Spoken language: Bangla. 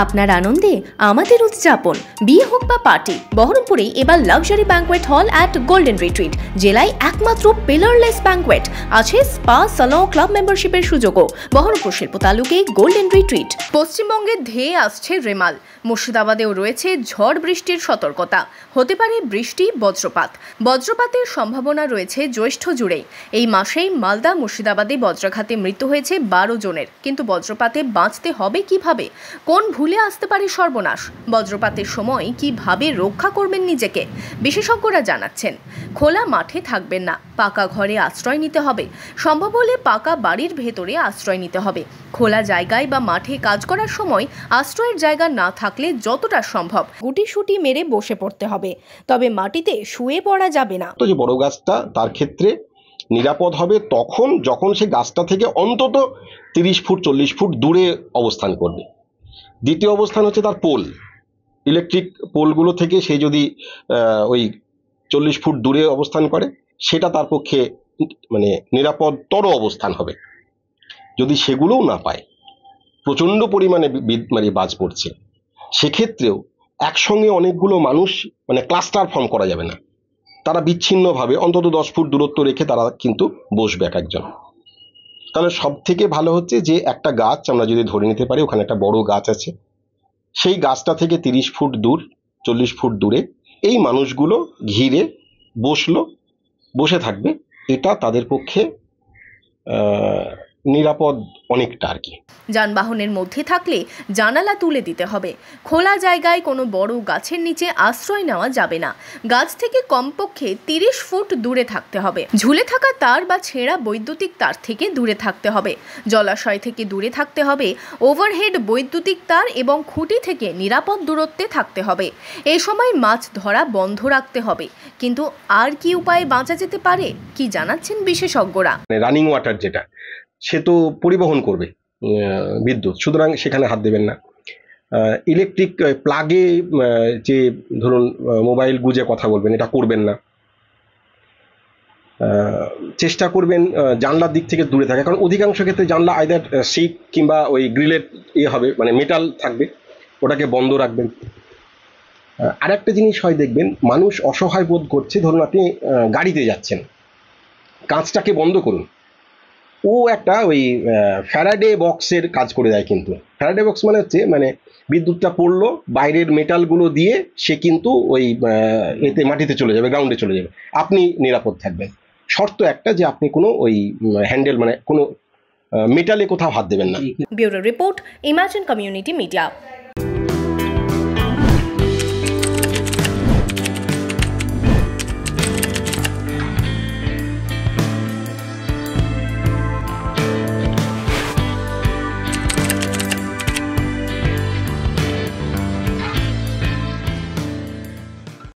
আপনার আনন্দে আমাদের উদযাপন, বিয়ে হোক বা পার্টি, বহরমপুরে এবার luxury banquet hall at golden retreat. জেলায় একমাত্র পিলারলেস ব্যাঙ্কোয়েট, আছে স্পা, সালন, ক্লাব মেম্বারশিপের সুযোগও। বহরমপুর শিল্প তালুকে গোল্ডেন রিট্রিট। পশ্চিমবঙ্গে ধেয়ে আসছে রেমাল, মুর্শিদাবাদেও রয়েছে ঝড় বৃষ্টির সতর্কতা। হতে পারে বৃষ্টি, বজ্রপাত। বজ্রপাতের সম্ভাবনা রয়েছে জ্যৈষ্ঠ জুড়েই। এই মাসেই মালদা, মুর্শিদাবাদে বজ্রাঘাতে মৃত্যু হয়েছে 12 জনের। কিন্তু বজ্রপাতে বাঁচতে হবে কিভাবে? কোন ভুলে আসতে পারে সর্বনাশ? বজ্রপাতের সময় কিভাবে রক্ষা করবেন নিজেকে? বিশেষজ্ঞরা জানাচ্ছেন, খোলা মাঠে থাকবেন না, পাকা ঘরে আশ্রয় নিতে হবে। সম্ভব হলে পাকা বাড়ির ভেতরে আশ্রয় নিতে হবে। খোলা জায়গায় বা মাঠে কাজ করার সময় আশ্রয়ের জায়গা না থাকলে যতটা সম্ভব গুটিসুটি মেরে বসে পড়তে হবে, তবে মাটিতে শুয়ে পড়া যাবে না। তো যে বড় গাছটা তার ক্ষেত্রে নিরাপদ হবে তখন যখন সে গাছটা থেকে অন্তত 30 ফুট 40 ফুট দূরে অবস্থান করবে। দ্বিতীয় অবস্থান হচ্ছে তার পোল, ইলেকট্রিক পোলগুলো থেকে সে যদি ওই 40 ফুট দূরে অবস্থান করে সেটা তার পক্ষে মানে নিরাপদতর অবস্থান হবে। যদি সেগুলোও না পায়, প্রচণ্ড পরিমাণে মানে বাজ পড়ছে, সেক্ষেত্রেও একসঙ্গে অনেকগুলো মানুষ মানে ক্লাস্টার ফর্ম করা যাবে না। তারা বিচ্ছিন্নভাবে অন্তত 10 ফুট দূরত্ব রেখে তারা কিন্তু বসবে এক একজন। তাহলে সব থেকে ভালো হচ্ছে যে একটা গাছ আমরা যদি ধরে নিতে পারি, ওখানে একটা বড় গাছ আছে, সেই গাছটা থেকে 30 ফুট দূর 40 ফুট দূরে এই মানুষগুলো ঘিরে বসে থাকবে। এটা তাদের পক্ষে নিরাপদ অনেকটা আর কি। যানবাহনের মধ্যে থাকলে জানালা তুলে দিতে হবে। খোলা জায়গায় কোনো বড় গাছের নিচে আশ্রয় নেওয়া যাবে না। গাছ থেকে কমপক্ষে 30 ফুট দূরে থাকতে হবে। ঝুলে থাকা তার বা ছেঁড়া বৈদ্যুতিক তার থেকে দূরে থাকতে হবে। জলাশয় থেকে দূরে থাকতে হবে। ওভারহেড বৈদ্যুতিক তার এবং খুঁটি থেকে নিরাপদ দূরত্বে থাকতে হবে। এই সময় মাছ ধরা বন্ধ রাখতে হবে। কিন্তু আর কি উপায়ে বাঁচা যেতে পারে, কি জানাচ্ছেন বিশেষজ্ঞরা? রানিং ওয়াটার যেটা, সে তো পরিবহন করবে বিদ্যুৎ, সুতরাং সেখানে হাত দেবেন না। ইলেকট্রিক প্লাগে যে ধরুন মোবাইল গুজে কথা বলবেন, এটা করবেন না। চেষ্টা করবেন জানলার দিক থেকে দূরে থাকে, কারণ অধিকাংশ ক্ষেত্রে জানলা আইদার শিক কিংবা ওই গ্রিলের হবে, মানে মেটাল থাকবে, ওটাকে বন্ধ রাখবেন। আর একটা জিনিস হয় দেখবেন, মানুষ অসহায় বোধ করছে, ধরুন আপনি গাড়িতে যাচ্ছেন, কাঁচটাকে বন্ধ করুন। ও একটা ওই ফ্যারাডে বক্সের কাজ করে দেয়। কিন্তু ফ্যারাডে বক্স মানে হচ্ছে মানে বিদ্যুৎটা পড়লো, বাইরের মেটালগুলো দিয়ে সে কিন্তু ওই এতে মাটিতে চলে যাবে, গ্রাউন্ডে চলে যাবে, আপনি নিরাপদ থাকবেন। শর্ত একটা যে আপনি কোনো ওই হ্যান্ডেল মানে কোনো মেটালে কোথাও হাত দেবেন না। Bureau report, imagine community media.